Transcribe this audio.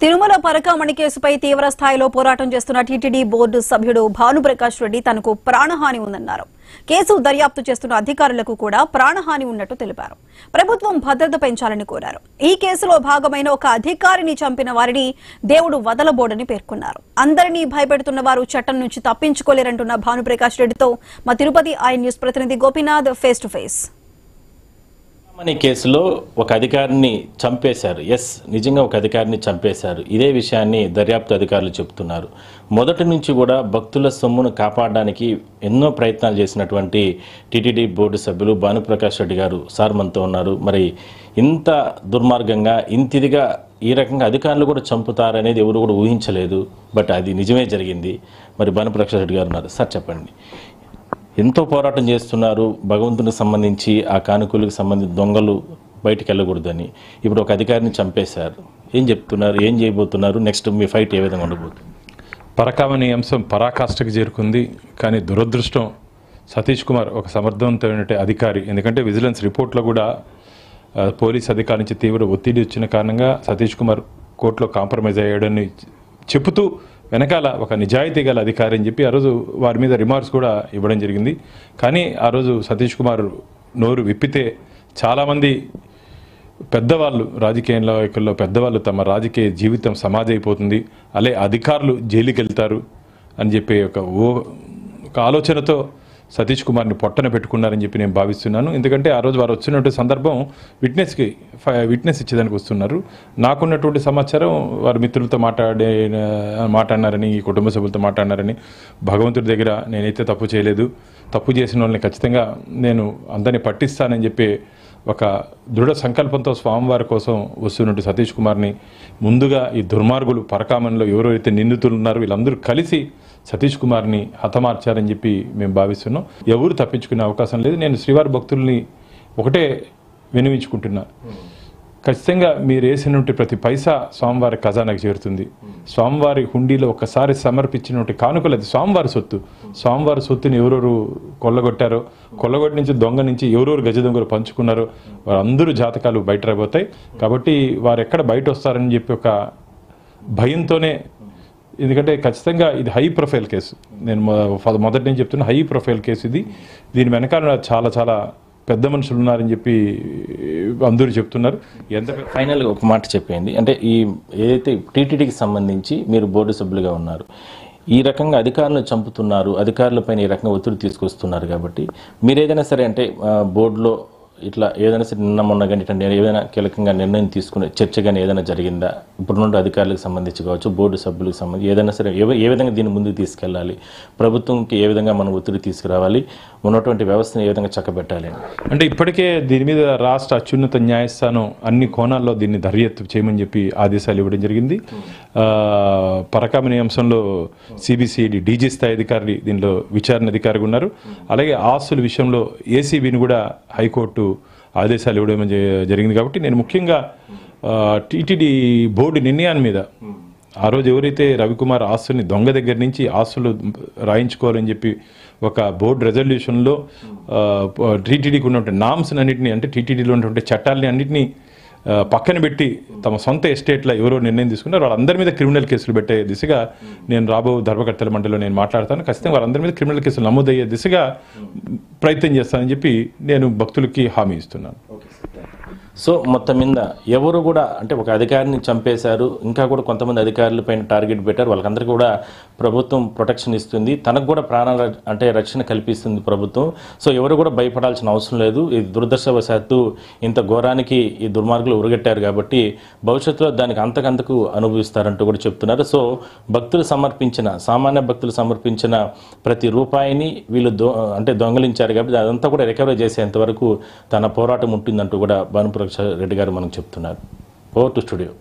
తిరుమల పరకామణి కేసుపై తీవ్ర స్థాయిలో పోరాటం చేస్తున్న టీటీడీ బోర్డు సభ్యుడు భానుప్రకాష్ రెడ్డి తనకు ప్రాణహాని ఉందన్నారు. కేసు దర్యాప్తు చేస్తున్న అధికారులకు కూడా ప్రాణహాని ఉన్నట్టు తెలిపారు. ప్రభుత్వం భద్రత పెంచాలని కోరారు. ఈ కేసులో భాగమైన ఒక అధికారిని చంపిన వారిని దేవుడు వదలబోడని పేర్కొన్నారు. అందరినీ భయపెడుతున్న వారు చట్టం నుంచి తప్పించుకోలేరంటున్న భానుప్రకాష్ రెడ్డితో మా తిరుపతి ఐ న్యూస్ ప్రతినిధి Gopinath face to face. Parakamani కేసులో ఒక అధికారిని చంపేశారు. నిజంగా ఒక అధికారిని చంపేశారు. ఇదే విషయాన్ని దర్యాప్తు అధికారులు చెబుతున్నారు. మొదటి నుంచి కూడా భక్తుల సొమ్మును కాపాడడానికి ఎన్నో ప్రయత్నాలు చేసినటువంటి టీటీడీ బోర్డు సభ్యులు భానుప్రకాష్ రెడ్డి గారు సార్ మనతో ఉన్నారు. మరి ఇంత దుర్మార్గంగా ఇంతిదిగా ఈ రకంగా అధికారులు కూడా చంపుతారనేది ఎవరు కూడా ఊహించలేదు. బట్ అది నిజమే జరిగింది. మరి భానుప్రకాష్ రెడ్డి గారు ఉన్నారు. సార్ చెప్పండి, ఎంతో పోరాటం చేస్తున్నారు భగవంతునికి సంబంధించి, ఆ కానుకలకు సంబంధించి దొంగలు బయటికి వెళ్ళకూడదని. ఇప్పుడు ఒక అధికారిని చంపేశారు. ఏం చెప్తున్నారు, ఏం చేయబోతున్నారు, నెక్స్ట్ మీ ఫైట్ ఏ విధంగా ఉండబోతుంది? పరకామణి అంశం పరాకాష్ఠకు చేరుకుంది. కానీ దురదృష్టం, సతీష్ కుమార్ ఒక సమర్థవంతమైన అధికారి. ఎందుకంటే విజిలెన్స్ రిపోర్ట్లో కూడా పోలీస్ అధికారి నుంచి తీవ్ర ఒత్తిడి వచ్చిన కారణంగా సతీష్ కుమార్ కోర్టులో కాంప్రమైజ్ అయ్యాడని చెబుతూ వెనకాల ఒక నిజాయితీ గల అధికారి అని చెప్పి ఆ రోజు వారి మీద రిమార్క్స్ కూడా ఇవ్వడం జరిగింది. కానీ ఆ రోజు సతీష్ కుమార్ నోరు విప్పితే చాలామంది పెద్దవాళ్ళు, రాజకీయ నాయకుల్లో పెద్దవాళ్ళు తమ రాజకీయ జీవితం సమాధి అయిపోతుంది, అలాగే అధికారులు జైలుకి వెళ్తారు అని చెప్పి ఒక ఆలోచనతో సతీష్ కుమార్ని పొట్టన పెట్టుకున్నారని చెప్పి నేను భావిస్తున్నాను. ఎందుకంటే ఆ రోజు వారు వచ్చినటువంటి సందర్భం విట్నెస్ ఇచ్చేదానికి వస్తున్నారు. నాకున్నటువంటి సమాచారం వారి మిత్రులతో మాట్లాడినారని, ఈ కుటుంబ సభ్యులతో మాట్లాడినారని. భగవంతుడి దగ్గర నేనైతే తప్పు చేయలేదు, తప్పు చేసిన వాళ్ళని ఖచ్చితంగా నేను అందరినీ పట్టిస్తానని చెప్పి ఒక దృఢ సంకల్పంతో స్వామివారి కోసం వస్తున్నట్టు సతీష్ కుమార్ని ముందుగా ఈ దుర్మార్గులు పరకామణిలో ఎవరైతే నిందితులు ఉన్నారో వీళ్ళందరూ కలిసి సతీష్ కుమార్ని హతమార్చారని చెప్పి మేము భావిస్తున్నాం. ఎవరు తప్పించుకునే అవకాశం లేదు. నేను శ్రీవారి భక్తుల్ని ఒకటే వినవించుకుంటున్నా, ఖచ్చితంగా మీరు వేసినటువంటి ప్రతి పైసా స్వామివారి ఖజానాకి చేరుతుంది. స్వామివారి హుండీలో ఒక్కసారి సమర్పించినటువంటి కానుకలు అది స్వామివారి సొత్తు. స్వామివారి సొత్తుని ఎవరెవరు కొల్లగొట్టారో, కొల్లగొట్టి నుంచి దొంగ నుంచి ఎవరెవరు గజ దొంగలు పంచుకున్నారో వారందరూ జాతకాలు బయట రాబోతాయి. కాబట్టి వారు ఎక్కడ బయట వస్తారని చెప్పి ఒక భయంతోనే, ఎందుకంటే ఖచ్చితంగా ఇది హై ప్రొఫైల్ కేసు. నేను మొదటి నుంచి చెప్తున్నా, హై ప్రొఫైల్ కేసు ఇది. దీని వెనకాల చాలా చాలా పెద్ద మనుషులు ఉన్నారని చెప్పి అందరూ చెప్తున్నారు. ఫైనల్గా ఒక మాట చెప్పండి, అంటే ఈ ఏదైతే టీటీడీకి సంబంధించి మీరు బోర్డు సభ్యులుగా ఉన్నారు, ఈ రకంగా అధికారులను చంపుతున్నారు, అధికారులపైన ఈ రకంగా ఒత్తిడి తీసుకొస్తున్నారు కాబట్టి మీరు ఏదైనా సరే అంటే బోర్డులో ఇట్లా ఏదైనా సరే నిన్న మొన్న కానీ ఇట్లా ఏదైనా కీలకంగా నిర్ణయం తీసుకునే చర్చ కానీ ఏదైనా జరిగిందా? ఇప్పుడు నుండి అధికారులకు సంబంధించి కావచ్చు, బోర్డు సభ్యులకు సంబంధించి ఏదైనా సరే ఏ విధంగా దీన్ని ముందుకు తీసుకెళ్ళాలి, ప్రభుత్వంకి ఏ విధంగా మనం ఒత్తిడి తీసుకురావాలి, ఉన్నటువంటి వ్యవస్థను ఏ విధంగా చక్కబెట్టాలి అంటే ఇప్పటికే దీని మీద రాష్ట్ర అత్యున్నత న్యాయస్థానం అన్ని కోణాల్లో దీన్ని దర్యాప్తు చేయమని చెప్పి ఆదేశాలు ఇవ్వడం జరిగింది. పరకామణి అంశంలో సిబిసిఐడి డీజీ స్థాయి అధికారి దీనిలో విచారణ అధికారిగా ఉన్నారు. అలాగే ఆస్తుల విషయంలో ఏసీబీని కూడా హైకోర్టు ఆదేశాలు ఇవ్వడం జరిగింది. కాబట్టి నేను ముఖ్యంగా టీటీడీ బోర్డు నిర్ణయాన్ని మీద, ఆ రోజు ఎవరైతే రవికుమార్ ఆస్తుల్ని దొంగ దగ్గర నుంచి ఆస్తులు రాయించుకోవాలని చెప్పి ఒక బోర్డు రెజల్యూషన్లో టీటీడీకి ఉన్నటువంటి నామ్స్ అన్నింటినీ, అంటే టీటీడీలో ఉన్నటువంటి చట్టాలని అన్నింటినీ పక్కన పెట్టి తమ సొంత ఎస్టేట్లో ఎవరో నిర్ణయం తీసుకున్నారు, వాళ్ళందరి మీద క్రిమినల్ కేసులు పెట్టే దిశగా నేను రాబో ధర్మకర్తల మండలిలో నేను మాట్లాడతాను. ఖచ్చితంగా వాళ్ళందరి మీద క్రిమినల్ కేసులు నమోదయ్యే దిశగా ప్రయత్నం చేస్తానని చెప్పి నేను భక్తులకి హామీ ఇస్తున్నాను. సో మొత్తం మీద ఎవరు కూడా అంటే ఒక అధికారిని చంపేశారు, ఇంకా కూడా కొంతమంది అధికారులపైన టార్గెట్ పెట్టారు, వాళ్ళకందరికీ కూడా ప్రభుత్వం ప్రొటెక్షన్ ఇస్తుంది, తనకు కూడా ప్రాణాల అంటే రక్షణ కల్పిస్తుంది ప్రభుత్వం. సో ఎవరు కూడా భయపడాల్సిన అవసరం లేదు. ఈ దురదృష్టవశాత్తు ఇంత ఘోరానికి ఈ దుర్మార్గులు ఉరగట్టారు కాబట్టి భవిష్యత్తులో దానికి అంతకంతకు అనుభవిస్తారంటూ కూడా చెప్తున్నారు. సో సామాన్య భక్తులు సమర్పించిన ప్రతి రూపాయిని వీళ్ళు అంటే దొంగలించారు కాబట్టి అదంతా కూడా రికవరీ చేసేంత వరకు తన పోరాటం ఉంటుందంటూ కూడా భానుప్రకాష్ రెడ్డి గారు మనకు చెప్తున్నారు. Over to studio.